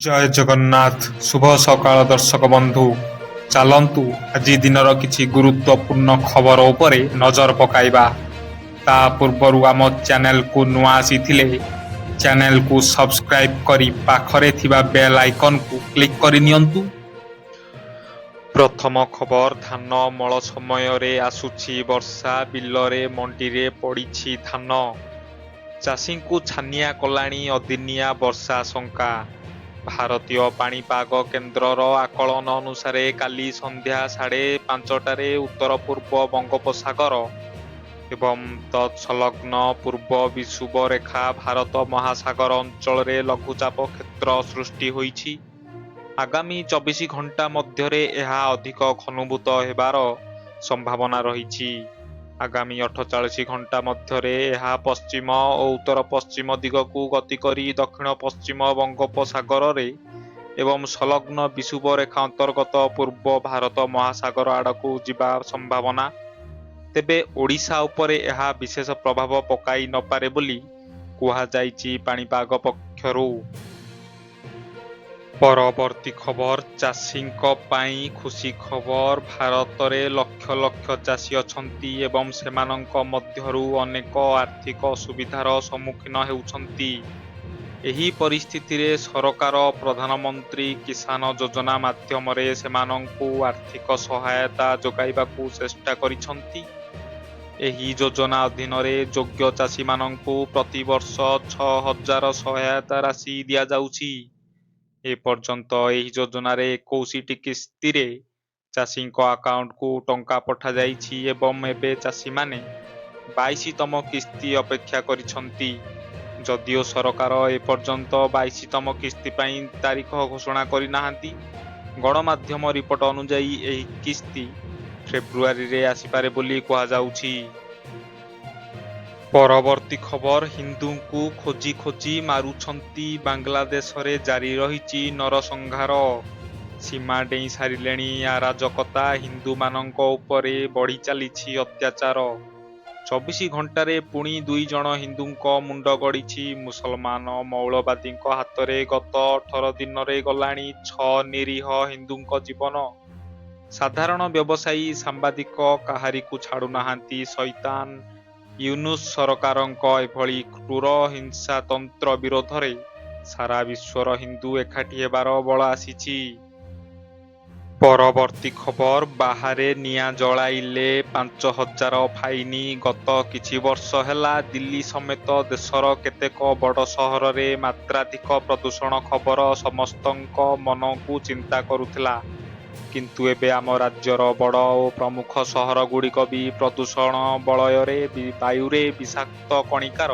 ଜୟ ଜଗନ୍ନାଥ। ଶୁଭ ସକାଳ ଦର୍ଶକ ବନ୍ଧୁ। ଚାଲନ୍ତୁ ଆଜି ଦିନର କିଛି ଗୁରୁତ୍ୱପୂର୍ଣ୍ଣ ଖବର ଉପରେ ନଜର ପକାଇବା। ତା ପୂର୍ବରୁ ଆମ ଚ୍ୟାନେଲକୁ ନୂଆ ଆସିଥିଲେ ଚ୍ୟାନେଲକୁ ସବସ୍କ୍ରାଇବ୍ କରି ପାଖରେ ଥିବା ବେଲ୍ ଆଇକନକୁ କ୍ଲିକ୍ କରି ନିଅନ୍ତୁ। ପ୍ରଥମ ଖବର, ଧାନ ଅମଳ ସମୟରେ ଆସୁଛି ବର୍ଷା, ବିଲରେ ମଣ୍ଡିରେ ପଡ଼ିଛି ଧାନ। ଚାଷୀଙ୍କୁ ଛାନିଆ କଲାଣି ଅଦିନିଆ ବର୍ଷା ଆଶଙ୍କା। ଭାରତୀୟ ପାଣିପାଗ କେନ୍ଦ୍ରର ଆକଳନ ଅନୁସାରେ କାଲି ସନ୍ଧ୍ୟା 5:30ଟାରେ ଉତ୍ତର ପୂର୍ବ ବଙ୍ଗୋପସାଗର ଏବଂ ତତ୍ସଂଲଗ୍ନ ପୂର୍ବ ବିଷୁବ ରେଖା ଭାରତ ମହାସାଗର ଅଞ୍ଚଳରେ ଲଘୁଚାପ କ୍ଷେତ୍ର ସୃଷ୍ଟି ହୋଇଛି। ଆଗାମୀ 24 ଘଣ୍ଟା ମଧ୍ୟରେ ଏହା ଅଧିକ ଘନୀଭୂତ ହେବାର ସମ୍ଭାବନା ରହିଛି। ଆଗାମୀ 48 ଘଣ୍ଟା ମଧ୍ୟରେ ଏହା ପଶ୍ଚିମ ଓ ଉତ୍ତର ପଶ୍ଚିମ ଦିଗକୁ ଗତି କରି ଦକ୍ଷିଣ ପଶ୍ଚିମ ବଙ୍ଗୋପସାଗରରେ ଏବଂ ସଂଲଗ୍ନ ବିଷୁବ ରେଖା ଅନ୍ତର୍ଗତ ପୂର୍ବ ଭାରତ ମହାସାଗର ଆଡ଼କୁ ଯିବା ସମ୍ଭାବନା। ତେବେ ଓଡ଼ିଶା ଉପରେ ଏହା ବିଶେଷ ପ୍ରଭାବ ପକାଇ ନପାରେ ବୋଲି କୁହାଯାଇଛି ପାଣିପାଗ ପକ୍ଷରୁ। ପରବର୍ତ୍ତୀ ଖବର, ଚାଷୀଙ୍କ ପାଇଁ ଖୁସି ଖବର। ଭାରତରେ ଲକ୍ଷ ଲକ୍ଷ ଚାଷୀ ଅଛନ୍ତି ଏବଂ ସେମାନଙ୍କ ମଧ୍ୟରୁ ଅନେକ ଆର୍ଥିକ ଅସୁବିଧାର ସମ୍ମୁଖୀନ ହେଉଛନ୍ତି। ଏହି ପରିସ୍ଥିତିରେ ସରକାର ପ୍ରଧାନମନ୍ତ୍ରୀ କିଷାନ ଯୋଜନା ମାଧ୍ୟମରେ ସେମାନଙ୍କୁ ଆର୍ଥିକ ସହାୟତା ଯୋଗାଇବାକୁ ଚେଷ୍ଟା କରିଛନ୍ତି। ଏହି ଯୋଜନା ଅଧୀନରେ ଯୋଗ୍ୟ ଚାଷୀମାନଙ୍କୁ ପ୍ରତିବର୍ଷ 6,000 ସହାୟତା ରାଶି ଦିଆଯାଉଛି। ଏପର୍ଯ୍ୟନ୍ତ ଏହି ଯୋଜନାରେ 21ଟି କିସ୍ତିରେ ଚାଷୀଙ୍କ ଆକାଉଣ୍ଟକୁ ଟଙ୍କା ପଠାଯାଇଛି ଏବଂ ଏବେ ଚାଷୀମାନେ 22ତମ କିସ୍ତି ଅପେକ୍ଷା କରିଛନ୍ତି। ଯଦିଓ ସରକାର ଏପର୍ଯ୍ୟନ୍ତ 22ତମ କିସ୍ତି ପାଇଁ ତାରିଖ ଘୋଷଣା କରିନାହାନ୍ତି, ଗଣମାଧ୍ୟମ ରିପୋର୍ଟ ଅନୁଯାୟୀ ଏହି କିସ୍ତି ଫେବୃଆରୀରେ ଆସିପାରେ ବୋଲି କୁହାଯାଉଛି। ପରବର୍ତ୍ତୀ ଖବର, ହିନ୍ଦୁଙ୍କୁ ଖୋଜି ଖୋଜି ମାରୁଛନ୍ତି। ବାଂଲାଦେଶରେ ଜାରି ରହିଛି ନରସଂହାର। ସୀମା ଡେଇଁ ସାରିଲେଣି ଅରାଜକତା। ହିନ୍ଦୁମାନଙ୍କ ଉପରେ ବଢ଼ି ଚାଲିଛି ଅତ୍ୟାଚାର। 24 ଘଣ୍ଟାରେ ପୁଣି 2 ଜଣ ହିନ୍ଦୁଙ୍କ ମୁଣ୍ଡ ଗଡ଼ିଛି ମୁସଲମାନ ମୌଳବାଦୀଙ୍କ ହାତରେ। ଗତ 18 ଦିନରେ ଗଲାଣି 6 ନିରୀହ ହିନ୍ଦୁଙ୍କ ଜୀବନ। ସାଧାରଣ ବ୍ୟବସାୟୀ, ସାମ୍ବାଦିକ କାହାରିକୁ ଛାଡୁନାହାନ୍ତି ଶଇତାନ। ୟୁନୁସ୍ ସରକାରଙ୍କ ଏଭଳି କ୍ରୂର ହିଂସାତନ୍ତ୍ର ବିରୋଧରେ ସାରା ବିଶ୍ୱର ହିନ୍ଦୁ ଏକାଠି ହେବାର ବଳ ଆସିଛି। ପରବର୍ତ୍ତୀ ଖବର, ବାହାରେ ନିଆଁ ଜଳାଇଲେ 5,000 ଫାଇନ। ଗତ କିଛି ବର୍ଷ ହେଲା ଦିଲ୍ଲୀ ସମେତ ଦେଶର କେତେକ ବଡ଼ ସହରରେ ମାତ୍ରାଧିକ ପ୍ରଦୂଷଣ ଖବର ସମସ୍ତଙ୍କ ମନକୁ ଚିନ୍ତା କରୁଥିଲା। କିନ୍ତୁ ଏବେ ଆମ ରାଜ୍ୟର ବଡ଼ ଓ ପ୍ରମୁଖ ସହରଗୁଡ଼ିକ ବି ପ୍ରଦୂଷଣ ବଳୟରେ ବାୟୁରେ ବିଷାକ୍ତ କଣିକାର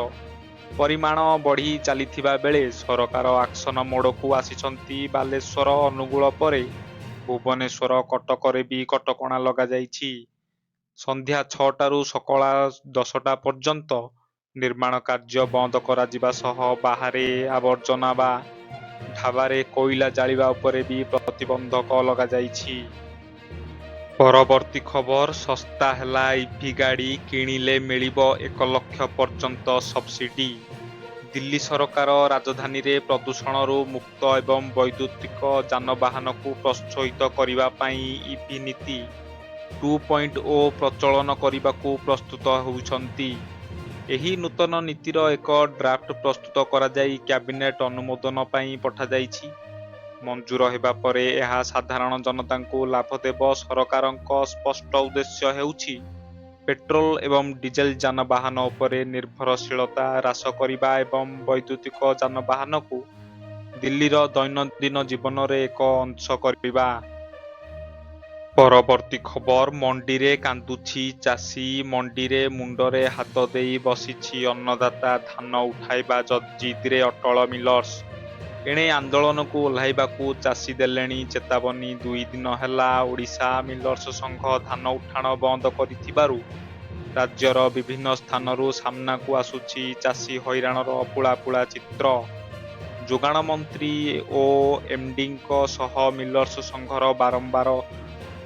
ପରିମାଣ ବଢ଼ି ଚାଲିଥିବା ବେଳେ ସରକାର ଆକ୍ସନ ମୋଡକୁ ଆସିଛନ୍ତି। ବାଲେଶ୍ୱର, ଅନୁଗୁଳ ପରେ ଭୁବନେଶ୍ୱର, କଟକରେ ବି କଟକଣା ଲଗାଯାଇଛି। ସନ୍ଧ୍ୟା 6ଟାରୁ ସକାଳ 10ଟା ପର୍ଯ୍ୟନ୍ତ ନିର୍ମାଣ କାର୍ଯ୍ୟ ବନ୍ଦ କରାଯିବା ସହ ବାହାରେ ଆବର୍ଜନା ବା ଢାବାରେ କୋଇଲା ଜାଳିବା ଉପରେ ବି ପ୍ରତିବନ୍ଧକ ଲଗାଯାଇଛି। ପରବର୍ତ୍ତୀ ଖବର, ଶସ୍ତା ହେଲା ଇଭି ଗାଡ଼ି। କିଣିଲେ ମିଳିବ 1 ଲକ୍ଷ ପର୍ଯ୍ୟନ୍ତ ସବସିଡି। ଦିଲ୍ଲୀ ସରକାର ରାଜଧାନୀରେ ପ୍ରଦୂଷଣରୁ ମୁକ୍ତ ଏବଂ ବୈଦ୍ୟୁତିକ ଯାନବାହନକୁ ପ୍ରୋତ୍ସାହିତ କରିବା ପାଇଁ ଇଭି ନୀତି 2.0 ପ୍ରଚଳନ କରିବାକୁ ପ୍ରସ୍ତୁତ ହେଉଛନ୍ତି। ଏହି ନୂତନ ନୀତିର ଏକ ଡ୍ରାଫ୍ଟ ପ୍ରସ୍ତୁତ କରାଯାଇ କ୍ୟାବିନେଟ୍ ଅନୁମୋଦନ ପାଇଁ ପଠାଯାଇଛି। ମଞ୍ଜୁର ହେବା ପରେ ଏହା ସାଧାରଣ ଜନତାଙ୍କୁ ଲାଭ ଦେବ। ସରକାରଙ୍କ ସ୍ପଷ୍ଟ ଉଦ୍ଦେଶ୍ୟ ହେଉଛି ପେଟ୍ରୋଲ ଏବଂ ଡିଜେଲ ଯାନବାହନ ଉପରେ ନିର୍ଭରଶୀଳତା ହ୍ରାସ କରିବା ଏବଂ ବୈଦ୍ୟୁତିକ ଯାନବାହନକୁ ଦିଲ୍ଲୀର ଦୈନନ୍ଦିନ ଜୀବନରେ ଏକ ଅଂଶ କରିବା। ପରବର୍ତ୍ତୀ ଖବର, ମଣ୍ଡିରେ କାନ୍ଦୁଛି ଚାଷୀ। ମଣ୍ଡିରେ ମୁଣ୍ଡରେ ହାତ ଦେଇ ବସିଛି ଅନ୍ନଦାତା। ଧାନ ଉଠାଇବା ଜିଦ୍ରେ ଅଟଳ ମିଲର୍ସ। ଏଣେ ଆନ୍ଦୋଳନକୁ ଓହ୍ଲାଇବାକୁ ଚାଷୀ ଦେଲେଣି ଚେତାବନୀ। 2 ଦିନ ହେଲା ଓଡ଼ିଶା ମିଲର୍ସ ସଂଘ ଧାନ ଉଠାଣ ବନ୍ଦ କରିଥିବାରୁ ରାଜ୍ୟର ବିଭିନ୍ନ ସ୍ଥାନରୁ ସାମ୍ନାକୁ ଆସୁଛି ଚାଷୀ ହଇରାଣର ପୁଳାପୁଳା ଚିତ୍ର। ଯୋଗାଣ ମନ୍ତ୍ରୀ ଓ ଏମ୍ଡିଙ୍କ ସହ ମିଲର୍ସ ସଂଘର ବାରମ୍ବାର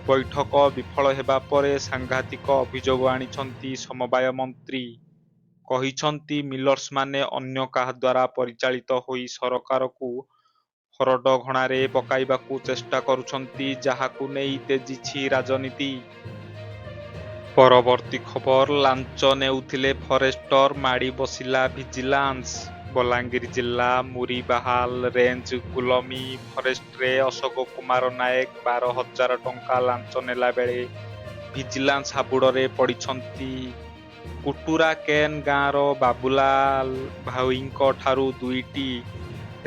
ବୈଠକ ବିଫଳ ହେବା ପରେ ସାଂଘାତିକ ଅଭିଯୋଗ ଆଣିଛନ୍ତି ସମବାୟ ମନ୍ତ୍ରୀ। କହିଛନ୍ତି ମିଲର୍ସମାନେ ଅନ୍ୟ କାହା ଦ୍ୱାରା ପରିଚାଳିତ ହୋଇ ସରକାରକୁ ହରଡ଼ଘଣାରେ ପକାଇବାକୁ ଚେଷ୍ଟା କରୁଛନ୍ତି, ଯାହାକୁ ନେଇ ତେଜିଛି ରାଜନୀତି। ପରବର୍ତ୍ତୀ ଖବର, ଲାଞ୍ଚ ନେଉଥିଲେ ଫରେଷ୍ଟର, ମାଡ଼ି ବସିଲା ଭିଜିଲାନ୍ସ। ବଲାଙ୍ଗୀର ଜିଲ୍ଲା ମୁରିବାହାଲ ରେଞ୍ଜ ଗୁଲମି ଫରେଷ୍ଟରେ ଅଶୋକ କୁମାର ନାୟକ 12,000 ଟଙ୍କା ଲାଞ୍ଚ ନେଲା ବେଳେ ଭିଜିଲାନ୍ସ ହାବୁଡ଼ରେ ପଡ଼ିଛନ୍ତି। କୁଟୁରା କେନ୍ ଗାଁର ବାବୁଲାଲ ଭାଇଙ୍କ ଠାରୁ 2ଟି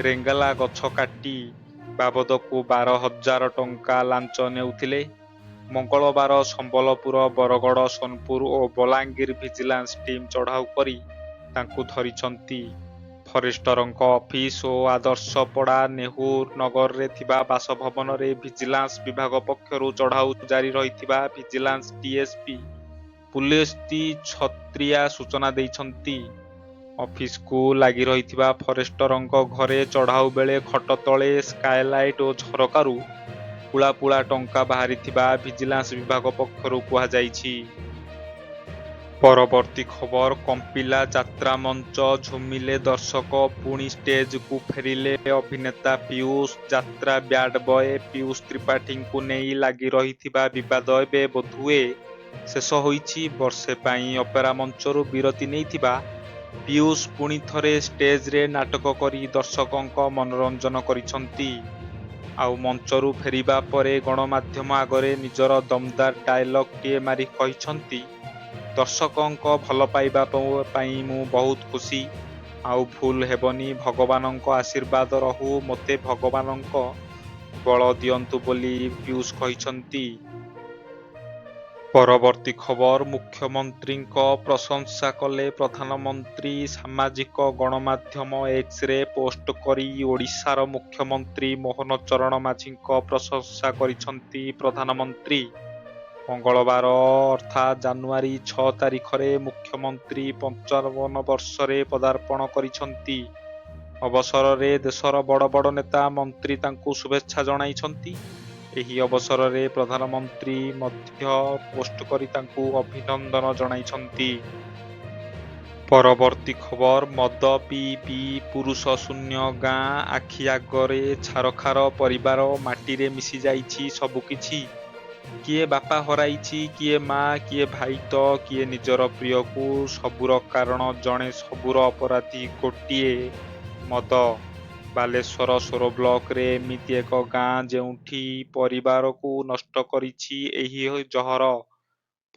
ରେଙ୍ଗାଲା ଗଛ କାଟି ବାବଦକୁ 12,000 ଟଙ୍କା ଲାଞ୍ଚ ନେଉଥିଲେ। ମଙ୍ଗଳବାର ସମ୍ବଲପୁର, ବରଗଡ଼, ସୋନପୁର ଓ ବଲାଙ୍ଗୀର ଭିଜିଲାନ୍ସ ଟିମ୍ ଚଢ଼ାଉ କରି ତାଙ୍କୁ ଧରିଛନ୍ତି। ଫରେଷ୍ଟରଙ୍କ ଅଫିସ ଓ ଆଦର୍ଶପଡ଼ା ନେହୁର ନଗରରେ ଥିବା ବାସଭବନରେ ଭିଜିଲାନ୍ସ ବିଭାଗ ପକ୍ଷରୁ ଚଢ଼ାଉ ଜାରି ରହିଥିବା ଭିଜିଲାନ୍ସ ଡିଏସ୍ପି ପୁଲିସ ଛତ୍ରିଆ ସୂଚନା ଦେଇଛନ୍ତି। ଅଫିସକୁ ଲାଗି ରହିଥିବା ଫରେଷ୍ଟରଙ୍କ ଘରେ ଚଢ଼ାଉ ବେଳେ ଖଟ ତଳେ, ସ୍କାଏଲାଇଟ୍ ଓ ଝରକାରୁ ପୁଳା ପୁଳା ଟଙ୍କା ବାହାରିଥିବା ଭିଜିଲାନ୍ସ ବିଭାଗ ପକ୍ଷରୁ କୁହାଯାଇଛି। ପରବର୍ତ୍ତୀ ଖବର, କମ୍ପିଲା ଯାତ୍ରା ମଞ୍ଚ, ଝୁମିଲେ ଦର୍ଶକ, ପୁଣି ଷ୍ଟେଜକୁ ଫେରିଲେ ଅଭିନେତା ପିୟୁଷ। ଯାତ୍ରା ବ୍ୟାଡ୍ ବୟ ପିୟୁଷ ତ୍ରିପାଠୀଙ୍କୁ ନେଇ ଲାଗି ରହିଥିବା ବିବାଦ ଏବେ ବୋଧହୁଏ ଶେଷ ହୋଇଛି। ବର୍ଷେ ପାଇଁ ଅପେରା ମଞ୍ଚରୁ ବିରତି ନେଇଥିବା ପିୟୁଷ ପୁଣି ଥରେ ଷ୍ଟେଜରେ ନାଟକ କରି ଦର୍ଶକଙ୍କ ମନୋରଞ୍ଜନ କରିଛନ୍ତି। ଆଉ ମଞ୍ଚରୁ ଫେରିବା ପରେ ଗଣମାଧ୍ୟମ ଆଗରେ ନିଜର ଦମଦାର ଡାଏଲଗଟିଏ ମାରି କହିଛନ୍ତି, ଦର୍ଶକଙ୍କ ଭଲ ପାଇବା ପାଇଁ ମୁଁ ବହୁତ ଖୁସି। ଆଉ ଭୁଲ ହେବନି, ଭଗବାନଙ୍କ ଆଶୀର୍ବାଦ ରହୁ, ମୋତେ ଭଗବାନଙ୍କ ବଳ ଦିଅନ୍ତୁ ବୋଲି ପିୟୁଷ କହିଛନ୍ତି। ପରବର୍ତ୍ତୀ ଖବର, ମୁଖ୍ୟମନ୍ତ୍ରୀଙ୍କ ପ୍ରଶଂସା କଲେ ପ୍ରଧାନମନ୍ତ୍ରୀ। ସାମାଜିକ ଗଣମାଧ୍ୟମ ଏକ୍ସରେ ପୋଷ୍ଟ କରି ଓଡ଼ିଶାର ମୁଖ୍ୟମନ୍ତ୍ରୀ ମୋହନ ଚରଣ ମାଝୀଙ୍କ ପ୍ରଶଂସା କରିଛନ୍ତି ପ୍ରଧାନମନ୍ତ୍ରୀ। ମଙ୍ଗଳବାର ଅର୍ଥାତ୍ ଜାନୁଆରୀ 6 ତାରିଖରେ ମୁଖ୍ୟମନ୍ତ୍ରୀ 55 ବର୍ଷରେ ପଦାର୍ପଣ କରିଛନ୍ତି। ଅବସରରେ ଦେଶର ବଡ଼ ବଡ଼ ନେତା, ମନ୍ତ୍ରୀ ତାଙ୍କୁ ଶୁଭେଚ୍ଛା ଜଣାଇଛନ୍ତି। ଏହି ଅବସରରେ ପ୍ରଧାନମନ୍ତ୍ରୀ ମଧ୍ୟ ପୋଷ୍ଟ କରି ତାଙ୍କୁ ଅଭିନନ୍ଦନ ଜଣାଇଛନ୍ତି। ପରବର୍ତ୍ତୀ ଖବର, ମଦ ପିଇ ପିଇ ପୁରୁଷ ଶୂନ୍ୟ ଗାଁ, ଆଖି ଆଗରେ ଛାରଖାର ପରିବାର, ମାଟିରେ ମିଶିଯାଇଛି ସବୁକିଛି। କିଏ ବାପା ହରାଇଛି, କିଏ ମା, କିଏ ଭାଇ ତ କିଏ ନିଜର ପ୍ରିୟକୁ। ସବୁର କାରଣ ଜଣେ, ସବୁର ଅପରାଧୀ ଗୋଟିଏ, ମଦ। ବାଲେଶ୍ୱର ସୋର ବ୍ଲକରେ ଏମିତି ଏକ ଗାଁ ଯେଉଁଠି ପରିବାରକୁ ନଷ୍ଟ କରିଛି ଏହି ଜହର।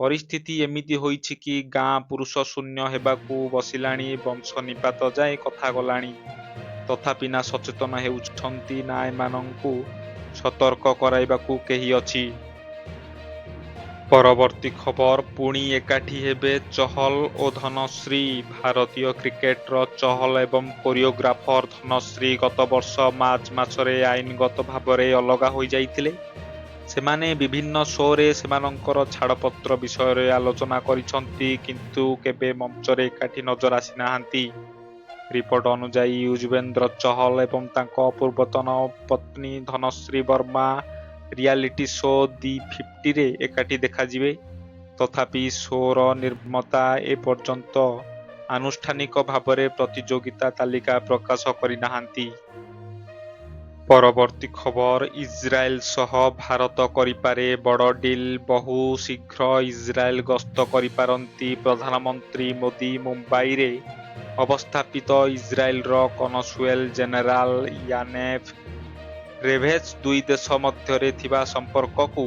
ପରିସ୍ଥିତି ଏମିତି ହୋଇଛି କି ଗାଁ ପୁରୁଷ ଶୂନ୍ୟ ହେବାକୁ ବସିଲାଣି, ବଂଶ ନିପାତ ଯାଏ କଥା ଗଲାଣି। ତଥାପି ନା ସଚେତନ ହେଉଛନ୍ତି, ନା ଏମାନଙ୍କୁ ସତର୍କ କରାଇବାକୁ କେହି ଅଛି। ପରବର୍ତ୍ତୀ ଖବର, ପୁଣି ଏକାଠି ହେବେ ଚହଲ ଓ ଧନଶ୍ରୀ। ଭାରତୀୟ କ୍ରିକେଟର ଚହଲ ଏବଂ କୋରିଓଗ୍ରାଫର ଧନଶ୍ରୀ ଗତ ବର୍ଷ ମାର୍ଚ୍ଚ ମାସରେ ଆଇନଗତ ଭାବରେ ଅଲଗା ହୋଇଯାଇଥିଲେ। ସେମାନେ ବିଭିନ୍ନ ଶୋରେ ସେମାନଙ୍କର ଛାଡ଼ପତ୍ର ବିଷୟରେ ଆଲୋଚନା କରିଛନ୍ତି, କିନ୍ତୁ କେବେ ମଞ୍ଚରେ ଏକାଠି ନଜର ଆସିନାହାନ୍ତି। ରିପୋର୍ଟ ଅନୁଯାୟୀ ୟୁଜବେନ୍ଦ୍ର ଚହଲ ଏବଂ ତାଙ୍କ ପୂର୍ବତନ ପତ୍ନୀ ଧନଶ୍ରୀ ବର୍ମା ରିଆଲିଟି ଶୋ ଦି 50ରେ ଏକାଠି ଦେଖାଯିବେ। ତଥାପି ଶୋର ନିର୍ମାତା ଏ ପର୍ଯ୍ୟନ୍ତ ଆନୁଷ୍ଠାନିକ ଭାବରେ ପ୍ରତିଯୋଗିତା ତାଲିକା ପ୍ରକାଶ କରିନାହାନ୍ତି। ପରବର୍ତ୍ତୀ ଖବର, ଇସ୍ରାଏଲ ସହ ଭାରତ କରିପାରେ ବଡ଼ ଡିଲ୍, ବହୁ ଶୀଘ୍ର ଇସ୍ରାଏଲ ଗସ୍ତ କରିପାରନ୍ତି ପ୍ରଧାନମନ୍ତ୍ରୀ ମୋଦି। ମୁମ୍ବାଇରେ ଅବସ୍ଥାପିତ ଇସ୍ରାଏଲର କନସୁଏଲ ଜେନେରାଲ ୟାନେଭ ରେଭେଜ ଦୁଇ ଦେଶ ମଧ୍ୟରେ ଥିବା ସମ୍ପର୍କକୁ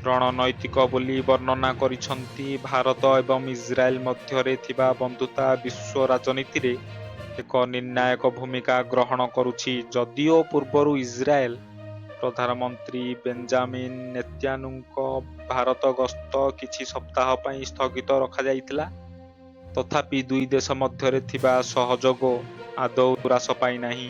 ରଣନୈତିକ ବୋଲି ବର୍ଣ୍ଣନା କରିଛନ୍ତି। ଭାରତ ଏବଂ ଇସ୍ରାଏଲ ମଧ୍ୟରେ ଥିବା ବନ୍ଧୁତା ବିଶ୍ୱ ରାଜନୀତିରେ ଏକ ନିର୍ଣ୍ଣାୟକ ଭୂମିକା ଗ୍ରହଣ କରୁଛି। ଯଦିଓ ପୂର୍ବରୁ ଇସ୍ରାଏଲ ପ୍ରଧାନମନ୍ତ୍ରୀ ବେଞ୍ଜାମିନ ନେତାନ୍ୟାହୁଙ୍କ ଭାରତ ଗସ୍ତ କିଛି ସପ୍ତାହ ପାଇଁ ସ୍ଥଗିତ ରଖାଯାଇଥିଲା, ତଥାପି ଦୁଇ ଦେଶ ମଧ୍ୟରେ ଥିବା ସହଯୋଗ ଆଦୌ ହ୍ରାସ ପାଇନାହିଁ।